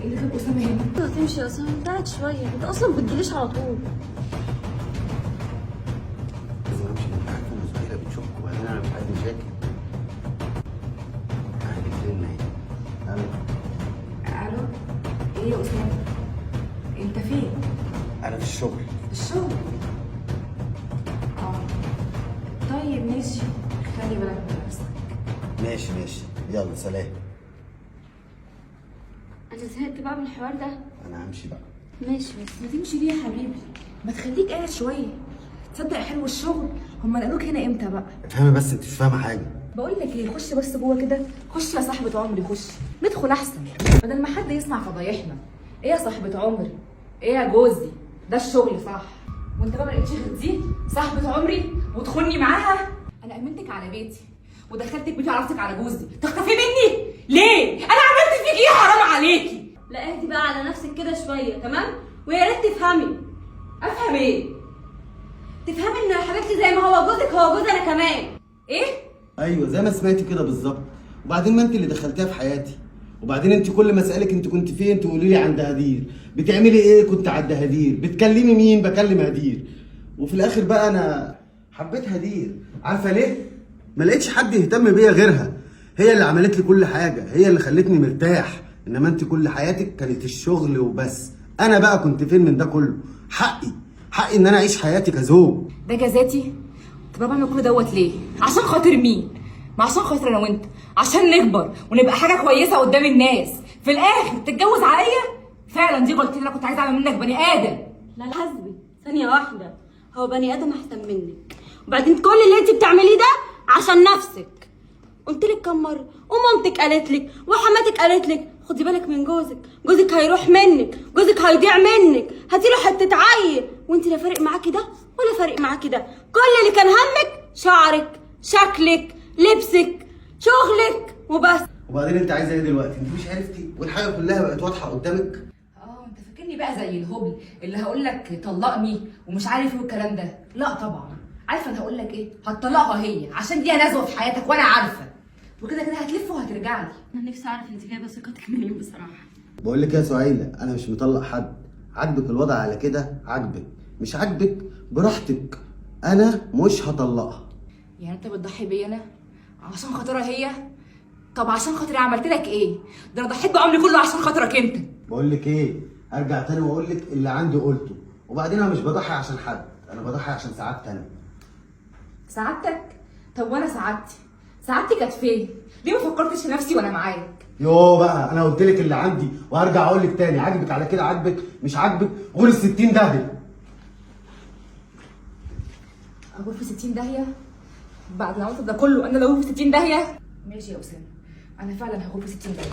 اللي جاب اسامه هنا؟ هتمشي يا اسامه؟ بعد شويه، انت اصلا بتجيليش على طول. لازم امشي، انت عارفه ان زهيره بتشك وبعدين انا مش عايز مشاكل. تعالي بترن اهي. الو. الو. ايه يا اسامه؟ انت فين؟ انا في الشغل. الشغل؟ اه طيب ماشي، خلي بالك من نفسك. ماشي ماشي، يلا سلام. انا زهقت بقى من الحوار ده. انا همشي بقى. ماشي بس. ما تمشي ليه يا حبيبي؟ ما تخليك قاعد شويه. تصدق يا حلو الشغل؟ هما نقلوك هنا امتى بقى؟ افهمي بس، انت مش فاهمه حاجه. بقول لك ايه، خش بس جوه كده، خش يا صاحبة عمري، خش ندخل احسن بدل ما حد يسمع فضايحنا. ايه يا صاحبة عمري؟ ايه يا جوزي؟ ده الشغل صح؟ وانت بقى ما لقيتش غير دي صاحبة عمري وتخوني معاها؟ انا امنتك على بيتي ودخلتك بيتي وعرفتك على جوزي، تختفي مني؟ ليه؟ انا عملت فيكي ايه؟ حرام عليكي. لا اهدي بقى على نفسك كده شويه، تمام؟ ويا ريت تفهمي. افهم ايه؟ تفهمي ان يا حبيبتي زي ما هو جوزك هو جوزي انا كمان. ايه؟ ايوه زي ما سمعتي كده بالظبط. وبعدين ما انت اللي دخلتيها في حياتي. وبعدين انت كل ما اسالك انت كنت فين تقولي لي عند هدير. بتعملي ايه؟ كنت عند هدير. بتكلمي مين؟ بكلم هدير. وفي الاخر بقى انا حبيت هدير. عارفه ليه؟ ما لقيتش حد يهتم بيا غيرها. هي اللي عملت لي كل حاجه، هي اللي خلتني مرتاح. انما انت كل حياتك كانت الشغل وبس. انا بقى كنت فين من ده كله؟ حقي ان انا اعيش حياتي كزوج. ده جزاتي؟ طب انا بعمل كل دوت ليه؟ عشان خاطر مين؟ ما عشان خاطر انا وانت، عشان نكبر ونبقى حاجه كويسه قدام الناس. في الاخر تتجوز عليا؟ فعلا دي غلطتي، انا كنت عايزه اعمل منك بني ادم. لا حسبي ثانيه واحده، هو بني ادم احسن منك. وبعدين كل اللي انت بتعمليه ده عشان نفسك. قلت لك كم مره، ومامتك قالت لك، وحماتك قالت لك خدي بالك من جوزك، جوزك هيروح منك، جوزك هيضيع منك، هاتيله حته عيل، وانت لا فارق معاكي ده ولا فارق معاكي ده. كل اللي كان همك شعرك، شكلك، لبسك، شغلك وبس. وبعدين انت عايزه ايه دلوقتي؟ انت مش عرفتي والحاجه كلها بقت واضحه قدامك. انت فاكرني بقى زي الهبل اللي هقول لك طلقني ومش عارف ايه والكلام ده؟ لا طبعا. عارفه انا هقول لك ايه؟ هتطلقها هي عشان دي نزوه في حياتك وانا عارفه، وكده كده هتلف وهترجع لي. انا نفسي اعرف انت جايبه ثقتك منين بصراحه. بقول لك يا سهيله، انا مش مطلق حد. عاجبك الوضع على كده عاجبك، مش عاجبك براحتك. انا مش هطلقها. يعني انت بتضحي بيا انا عشان خاطرها هي؟ طب عشان خاطري عملت لك ايه؟ ده انا ضحيت بعمري كله عشان خاطرك انت. بقول لك ايه، ارجع تاني واقول لك اللي عندي قلته. وبعدين انا مش بضحي عشان حد، انا بضحي عشان سعادتي انا. سعادتك؟ طب وانا سعادتي كانت فين؟ ليه ما فكرتش في نفسي وانا معاك؟ يوه بقى، انا قلت لك اللي عندي وهرجع اقول لك تاني. عاجبك على كده عاجبك، مش عاجبك غور ال60 داهيه. اقول في 60 داهيه؟ بعد اللي عملته ده كله انا لو في 60 داهيه؟ ماشي يا اسامه، انا فعلا هغور في 60 داهيه.